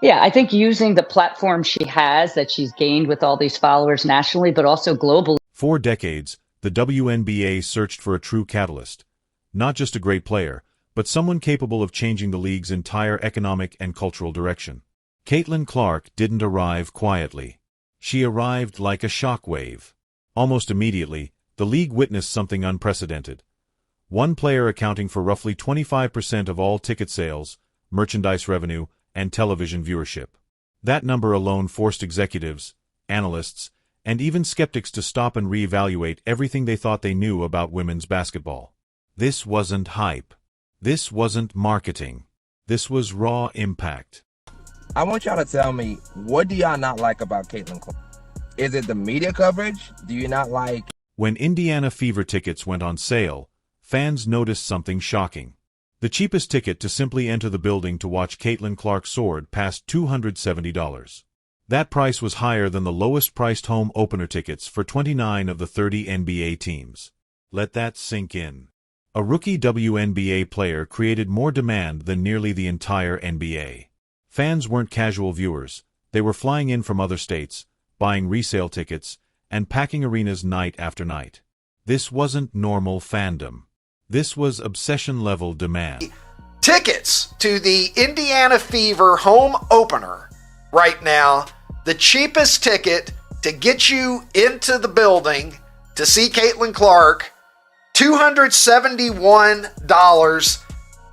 Yeah, I think using the platform she has that she's gained with all these followers nationally, but also globally. For decades, the WNBA searched for a true catalyst. Not just a great player, but someone capable of changing the league's entire economic and cultural direction. Caitlin Clark didn't arrive quietly. She arrived like a shockwave. Almost immediately, the league witnessed something unprecedented. One player accounting for roughly 25% of all ticket sales, merchandise revenue, and television viewership. That number alone forced executives, analysts, and even skeptics to stop and reevaluate everything they thought they knew about women's basketball. This wasn't hype. This wasn't marketing. This was raw impact. I want y'all to tell me, what do y'all not like about Caitlin Clark? Is it the media coverage? Do you not like... When Indiana Fever tickets went on sale, fans noticed something shocking. The cheapest ticket to simply enter the building to watch Caitlin Clark soared past $270. That price was higher than the lowest-priced home opener tickets for 29 of the 30 NBA teams. Let that sink in. A rookie WNBA player created more demand than nearly the entire NBA. Fans weren't casual viewers. They were flying in from other states, buying resale tickets, and packing arenas night after night. This wasn't normal fandom. This was obsession-level demand. Tickets to the Indiana Fever home opener right now, the cheapest ticket to get you into the building to see Caitlin Clark, $271.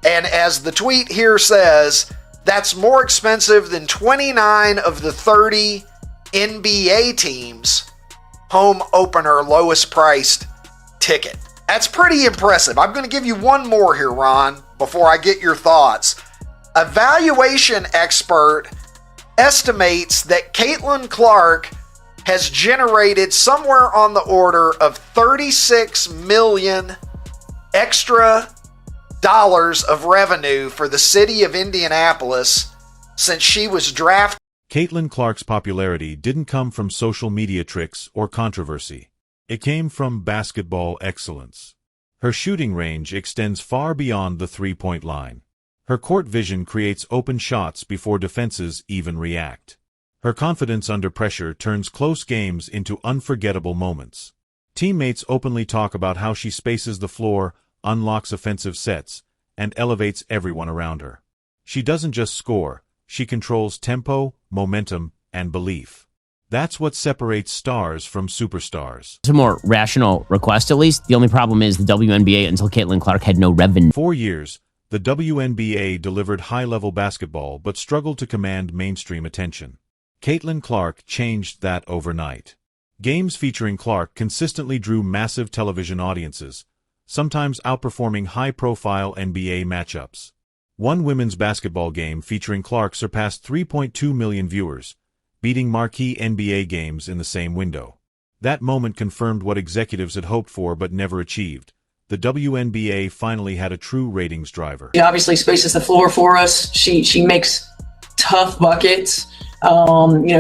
And as the tweet here says, that's more expensive than 29 of the 30 NBA teams' home opener lowest priced ticket. That's pretty impressive. I'm going to give you one more here, Ron, before I get your thoughts. A valuation expert estimates that Caitlin Clark has generated somewhere on the order of $36 million extra dollars of revenue for the city of Indianapolis since she was drafted. Caitlin Clark's popularity didn't come from social media tricks or controversy. It came from basketball excellence. Her shooting range extends far beyond the three-point line. Her court vision creates open shots before defenses even react. Her confidence under pressure turns close games into unforgettable moments. Teammates openly talk about how she spaces the floor, unlocks offensive sets, and elevates everyone around her. She doesn't just score, she controls tempo, momentum, and belief. That's what separates stars from superstars. It's a more rational request, at least. The only problem is the WNBA, until Caitlin Clark, had no revenue. For years, the WNBA delivered high-level basketball but struggled to command mainstream attention. Caitlin Clark changed that overnight. Games featuring Clark consistently drew massive television audiences, sometimes outperforming high-profile NBA matchups. One women's basketball game featuring Clark surpassed 3.2 million viewers, beating marquee NBA games in the same window. That moment confirmed what executives had hoped for but never achieved. The WNBA finally had a true ratings driver. She obviously spaces the floor for us. She makes tough buckets.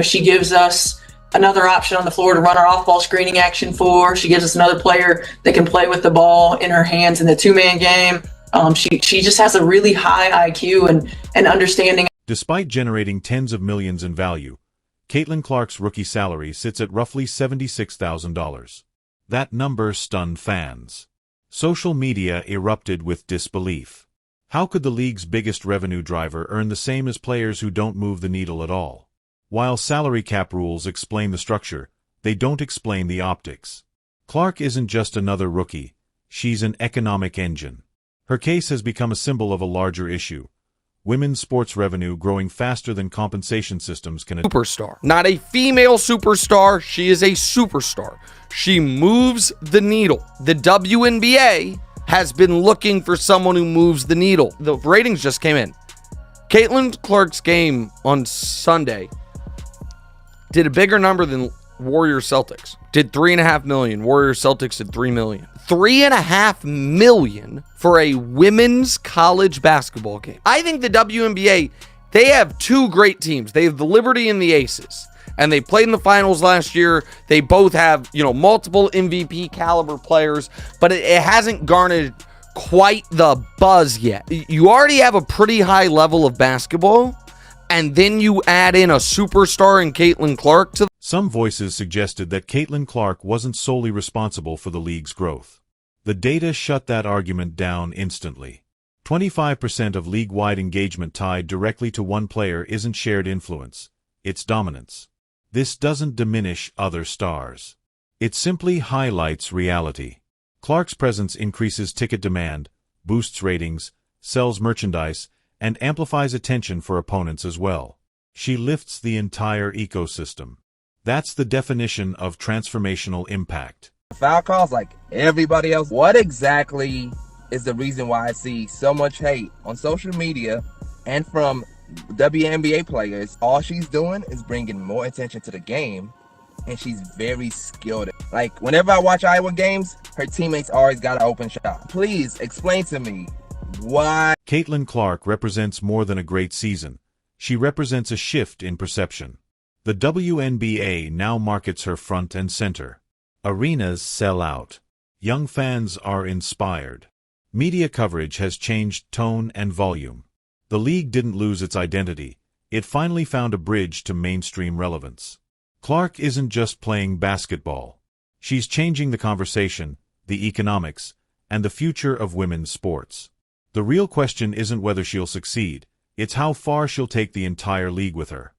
She gives us another option on the floor to run our off-ball screening action for. She gives us another player that can play with the ball in her hands in the two-man game. She just has a really high IQ and understanding. Despite generating tens of millions in value, Caitlin Clark's rookie salary sits at roughly $76,000. That number stunned fans. Social media erupted with disbelief. How could the league's biggest revenue driver earn the same as players who don't move the needle at all? While salary cap rules explain the structure, they don't explain the optics. Clark isn't just another rookie, she's an economic engine. Her case has become a symbol of a larger issue. Women's sports revenue growing faster than compensation systems can... Superstar. Not a female superstar, she is a superstar. She moves the needle. The WNBA has been looking for someone who moves the needle. The ratings just came in. Caitlin Clark's game on Sunday did a bigger number than Warriors Celtics. Did 3.5 million. Warriors Celtics did 3 million. 3.5 million for a women's college basketball game. I think the WNBA, they have two great teams. They have the Liberty and the Aces. And they played in the finals last year. They both have, multiple MVP caliber players, but it hasn't garnered quite the buzz yet. You already have a pretty high level of basketball, and then you add in a superstar in Caitlin Clark to Some voices suggested that Caitlin Clark wasn't solely responsible for the league's growth. The data shut that argument down instantly. 25% of league-wide engagement tied directly to one player isn't shared influence, it's dominance. This doesn't diminish other stars. It simply highlights reality. Clark's presence increases ticket demand, boosts ratings, sells merchandise, and amplifies attention for opponents as well. She lifts the entire ecosystem. That's the definition of transformational impact. Foul calls like everybody else. What exactly is the reason why I see so much hate on social media and from WNBA players? All she's doing is bringing more attention to the game, and she's very skilled. Like, whenever I watch Iowa games, her teammates always got an open shot. Please explain to me why. Caitlin Clark represents more than a great season. She represents a shift in perception. The WNBA now markets her front and center. Arenas sell out. Young fans are inspired. Media coverage has changed tone and volume. The league didn't lose its identity. It finally found a bridge to mainstream relevance. Clark isn't just playing basketball. She's changing the conversation, the economics, and the future of women's sports. The real question isn't whether she'll succeed, it's how far she'll take the entire league with her.